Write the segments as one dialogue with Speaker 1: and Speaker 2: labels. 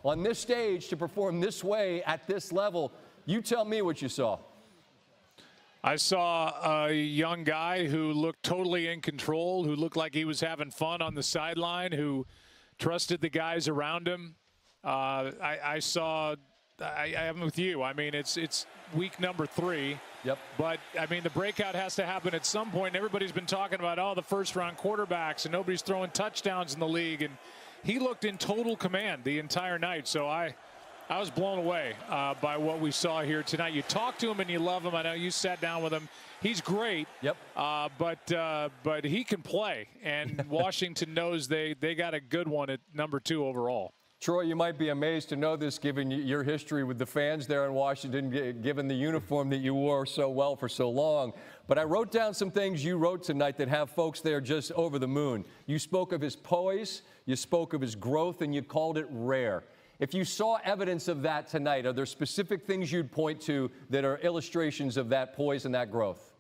Speaker 1: on this stage to perform this way at this level. You tell me what you saw.
Speaker 2: I saw a young guy who looked totally in control, who looked like he was having fun on the sideline, who trusted the guys around him. I'm with you. I mean, it's week number 3.
Speaker 1: Yep.
Speaker 2: But, I mean, the breakout has to happen at some point. Everybody's been talking about, the first-round quarterbacks, and nobody's throwing touchdowns in the league. And he looked in total command the entire night. So I was blown away by what we saw here tonight. You talk to him and you love him. I know you sat down with him. He's great.
Speaker 1: Yep.
Speaker 2: But he can play. And Washington knows they got a good one at number 2 overall.
Speaker 1: Troy, you might be amazed to know this, given your history with the fans there in Washington, given the uniform that you wore so well for so long. But I wrote down some things you wrote tonight that have folks there just over the moon. You spoke of his poise, you spoke of his growth, and you called it rare. If you saw evidence of that tonight, are there specific things you'd point to that are illustrations of that poise and that growth?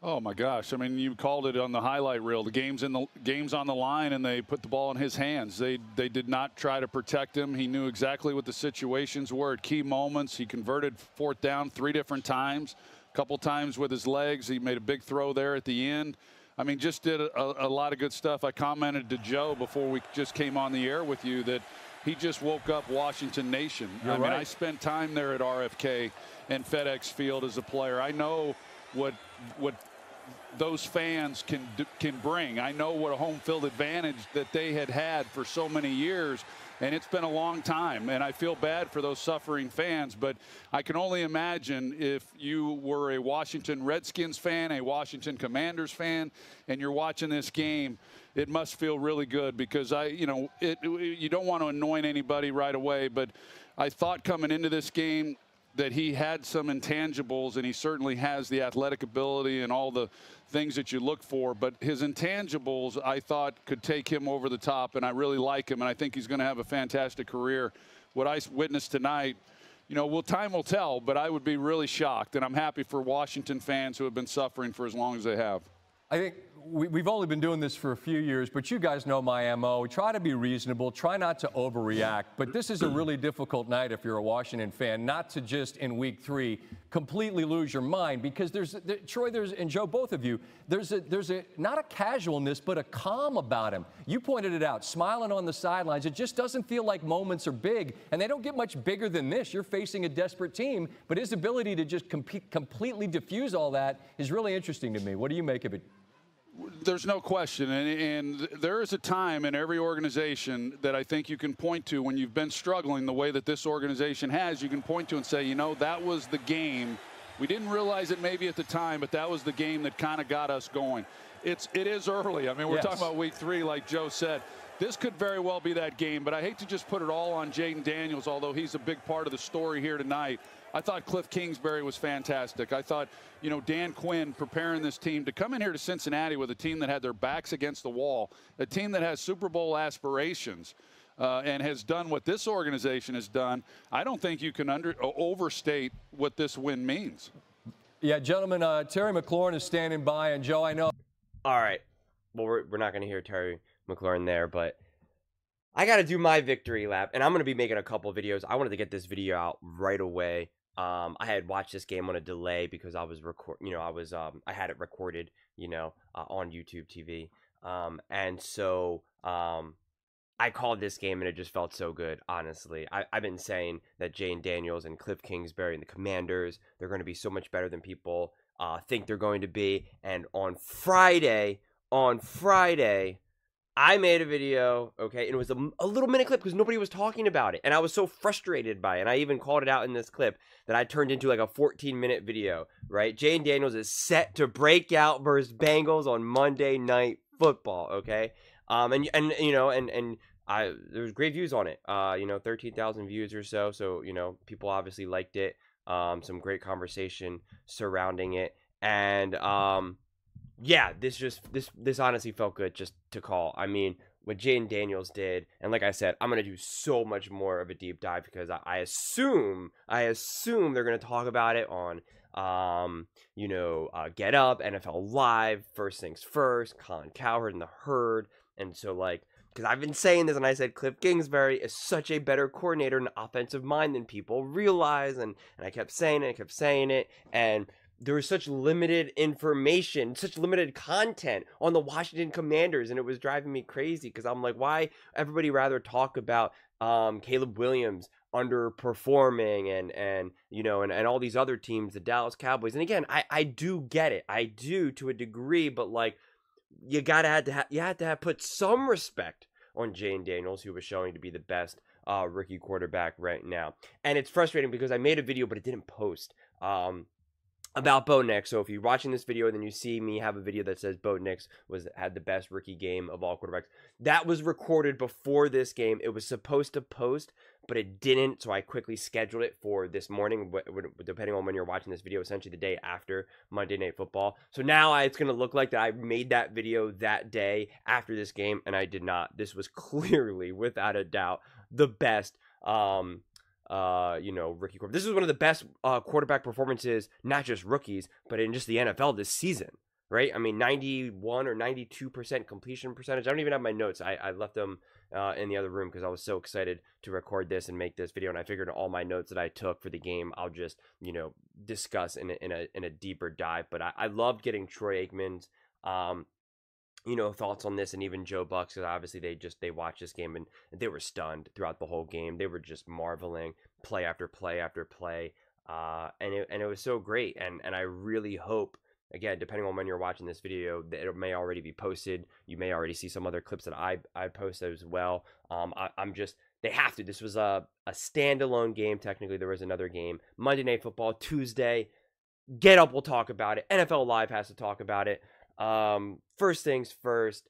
Speaker 3: Oh my gosh! I mean, you called it on the highlight reel. The game's on the line, and they put the ball in his hands. They did not try to protect him. He knew exactly what the situations were at key moments. He converted 4th down 3 different times, a couple times with his legs. He made a big throw there at the end. I mean, just did a lot of good stuff. I commented to Joe before we just came on the air with you that he just woke up Washington Nation.
Speaker 1: You're right.
Speaker 3: mean, I spent time there at RFK and FedEx Field as a player. I know what those fans can bring. I know what a home field advantage that they had for so many years, and it's been a long time, and I feel bad for those suffering fans, but I can only imagine if you were a Washington Redskins fan, a Washington Commanders fan, and you're watching this game, it must feel really good because you don't want to anoint anybody right away, but I thought coming into this game that he had some intangibles, and he certainly has the athletic ability and all the things that you look for. But his intangibles, I thought, could take him over the top, and I really like him, and I think he's going to have a fantastic career. What I witnessed tonight, time will tell, but I would be really shocked, and I'm happy for Washington fans who have been suffering for as long as they have.
Speaker 1: I think we've only been doing this for a few years, but you guys know my MO. Try to be reasonable. Try not to overreact. But this is a really difficult night if you're a Washington fan, not to just in week 3 completely lose your mind, because Troy, and Joe, both of you, there's not a casualness, but a calm about him. You pointed it out, smiling on the sidelines. It just doesn't feel like moments are big, and they don't get much bigger than this. You're facing a desperate team, but his ability to just completely diffuse all that is really interesting to me. What do you make of it?
Speaker 3: There's no question, and there is a time in every organization that I think you can point to when you've been struggling the way that this organization has. You can point to and say, that was the game. We didn't realize it maybe at the time, but that was the game that kind of got us going. It is early. I mean, we're talking about week 3, like Joe said. This could very well be that game, but I hate to just put it all on Jayden Daniels, although he's a big part of the story here tonight. I thought Cliff Kingsbury was fantastic. I thought, Dan Quinn preparing this team to come in here to Cincinnati with a team that had their backs against the wall, a team that has Super Bowl aspirations and has done what this organization has done. I don't think you can overstate what this win means.
Speaker 1: Yeah, gentlemen, Terry McLaurin is standing by, and Joe, I know.
Speaker 4: All right. Well, we're not going to hear Terry McLaurin there, but I got to do my victory lap, and I'm going to be making a couple videos. I wanted to get this video out right away. I had watched this game on a delay because I was I had it recorded, on YouTube TV. And so I called this game and it just felt so good, honestly. I've been saying that Jayden Daniels and Cliff Kingsbury and the Commanders, they're going to be so much better than people think they're going to be. And on Friday, I made a video, okay, and it was a little minute clip because nobody was talking about it. And I was so frustrated by it. And I even called it out in this clip that I turned into like a 14-minute video, right? Jayden Daniels is set to break out versus Bengals on Monday Night Football, okay? There was great views on it, 13,000 views or so. So, people obviously liked it. Some great conversation surrounding it. And, yeah, this honestly felt good just to call. I mean, what Jayden Daniels did, and like I said, I'm gonna do so much more of a deep dive because I assume they're gonna talk about it on Get Up, NFL Live, First Things First, Colin Cowherd and the Herd, and so like because I've been saying this, and I said Cliff Kingsbury is such a better coordinator and offensive mind than people realize, and I kept saying it, and there was such limited information, such limited content on the Washington Commanders, and it was driving me crazy because I'm like, why everybody rather talk about Caleb Williams underperforming and all these other teams, the Dallas Cowboys. And again, I do get it. I do to a degree, but like you had to have put some respect on Jayden Daniels, who was showing to be the best rookie quarterback right now. And it's frustrating because I made a video, but it didn't post about Bo Nix. So if you're watching this video and then you see me have a video that says Bo Nix had the best rookie game of all quarterbacks, that was recorded before this game. It was supposed to post, but it didn't, so I quickly scheduled it for this morning, depending on when you're watching this video, essentially the day after Monday Night Football. So now it's going to look like that I made that video that day after this game, and I did not. This was clearly, without a doubt, the best rookie quarterback. This is one of the best quarterback performances, not just rookies, but in just the NFL this season, right? I mean, 91 or 92% completion percentage. I don't even have my notes. I left them in the other room because I was so excited to record this and make this video, and I figured all my notes that I took for the game, I'll just, discuss in a deeper dive. But I loved getting Troy Aikman's thoughts on this, and even Joe Buck's, because obviously they watched this game and they were stunned throughout the whole game. They were just marveling play after play after play, and it was so great. And I really hope, again, depending on when you're watching this video, that it may already be posted. You may already see some other clips that I posted as well. They have to. This was a standalone game. Technically, there was another game, Monday Night Football, Tuesday. Get Up will talk about it. NFL Live has to talk about it. First things first,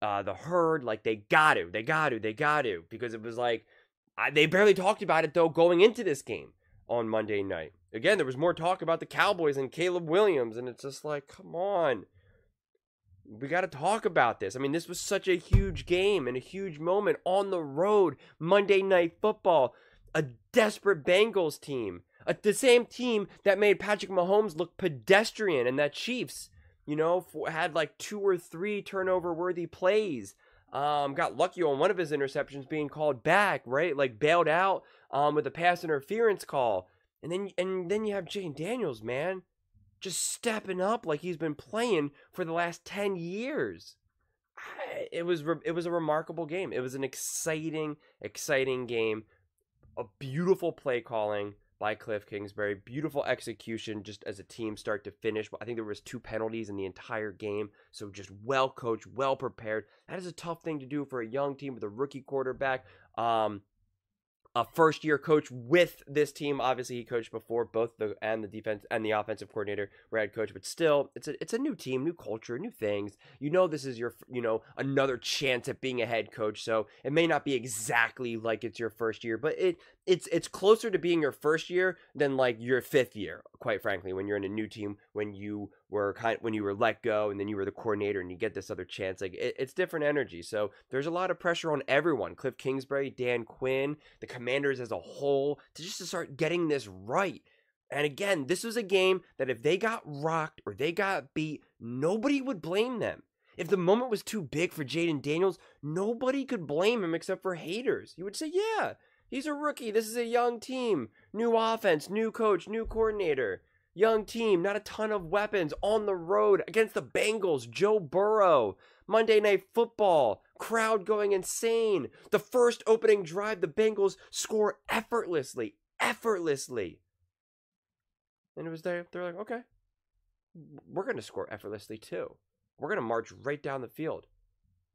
Speaker 4: the Herd, like they got to, because it was like, they barely talked about it though going into this game on Monday night. Again, there was more talk about the Cowboys and Caleb Williams, and it's just like, come on, we got to talk about this. I mean, this was such a huge game and a huge moment on the road, Monday Night Football, a desperate Bengals team, the same team that made Patrick Mahomes look pedestrian, and that Chiefs, had like 2 or 3 turnover-worthy plays. Got lucky on one of his interceptions being called back, right? Like bailed out with a pass interference call. And then you have Jayden Daniels, man, just stepping up like he's been playing for the last 10 years. It was a remarkable game. It was an exciting game. A beautiful play calling by Cliff Kingsbury. Beautiful execution just as a team start to finish. I think there was 2 penalties in the entire game. So just well coached, well prepared. That is a tough thing to do for a young team with a rookie quarterback. A first-year coach with this team. Obviously, he coached before. Both the defense and the offensive coordinator were head coach, but still, it's a new team, new culture, new things. This is your another chance at being a head coach. So it may not be exactly like it's your first year, but it's closer to being your first year than like your 5th year. Quite frankly, when you're in a new team, when you were let go and then you were the coordinator and you get this other chance, like it's different energy. So there's a lot of pressure on everyone. Cliff Kingsbury, Dan Quinn, the Commanders as a whole, to start getting this right. And again, this was a game that if they got rocked or they got beat, nobody would blame them. If the moment was too big for Jayden Daniels, nobody could blame him except for haters. You would say, yeah, he's a rookie. This is a young team. New offense, new coach, new coordinator. Young team, not a ton of weapons, on the road against the Bengals, Joe Burrow, Monday Night Football, crowd going insane. The first opening drive, the Bengals score effortlessly. And it was they're like, okay, we're going to score effortlessly too. We're going to march right down the field.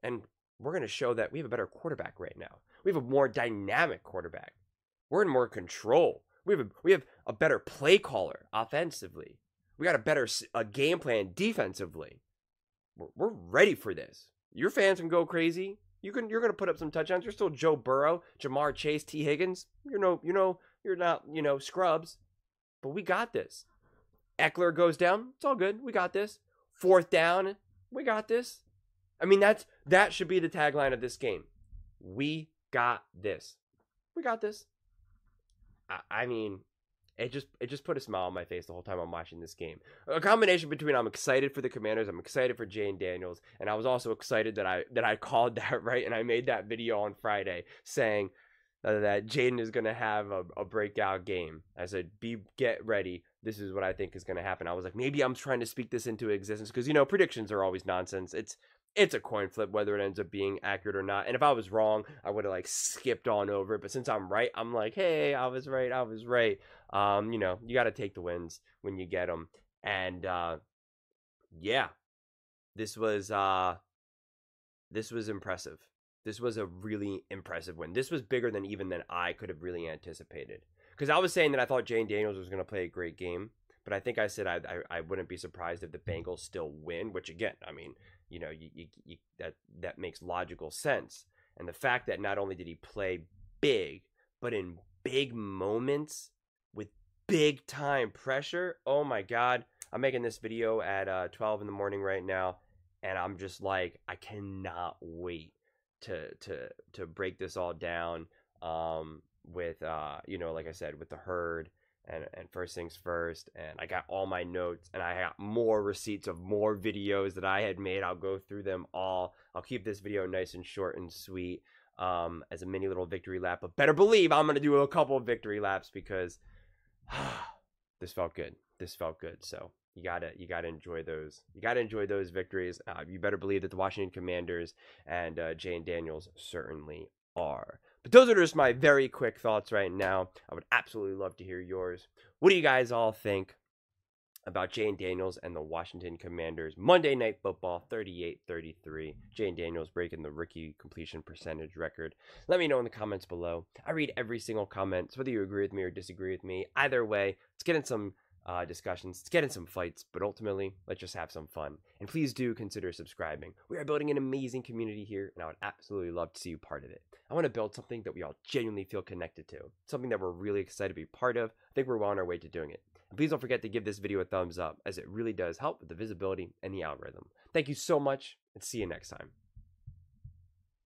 Speaker 4: And we're going to show that we have a better quarterback right now. We have a more dynamic quarterback. We're in more control. We have a better play caller offensively. We got a better game plan defensively. We're ready for this. Your fans can go crazy. You're going to put up some touchdowns. You're still Joe Burrow, Jamar Chase, T. Higgins. You're not scrubs. But we got this. Eckler goes down. It's all good. We got this. 4th down. We got this. I mean, that should be the tagline of this game. We got this. We got this. I mean, it just put a smile on my face the whole time I'm watching this game. A combination between I'm excited for the Commanders, I'm excited for Jane Daniels, and I was also excited that I called that right, and I made that video on Friday saying that Jaden is going to have a breakout game. I said, get ready. This is what I think is going to happen. I was like, maybe I'm trying to speak this into existence because, you know, predictions are always nonsense. It's a coin flip whether it ends up being accurate or not. And if I was wrong, I would have like skipped on over it. But since I'm right, I'm like, hey, I was right. You know, you got to take the wins when you get them. And yeah, this was impressive. This was a really impressive win. This was bigger than I could have really anticipated. Because I was saying that I thought Jane Daniels was going to play a great game. But I think I said I wouldn't be surprised if the Bengals still win. Which again, I mean, you know, that makes logical sense. And the fact that not only did he play big, but in big moments with big time pressure. Oh my God. I'm making this video at 12 in the morning right now. And I'm just like, I cannot wait to break this all down with you know, like I said, with the herd and first things first. And I got all my notes, and I got more receipts of more videos that I had made. I'll go through them all. I'll keep this video nice and short and sweet as a mini little victory lap, but better believe I'm gonna do a couple of victory laps because this felt good. So you gotta enjoy those. You gotta enjoy those victories. You better believe that the Washington Commanders and Jane Daniels certainly are. But those are just my very quick thoughts right now. I would absolutely love to hear yours. What do you guys all think about Jane Daniels and the Washington Commanders? Monday Night Football, 38-33. Jane Daniels breaking the rookie completion percentage record. Let me know in the comments below. I read every single comment, so whether you agree with me or disagree with me. Either way, let's get in some discussions, let's get in some fights, but ultimately, let's just have some fun. And please do consider subscribing. We are building an amazing community here, and I would absolutely love to see you part of it. I want to build something that we all genuinely feel connected to, something that we're really excited to be part of. I think we're well on our way to doing it. And please don't forget to give this video a thumbs up, as it really does help with the visibility and the algorithm. Thank you so much, and see you next time.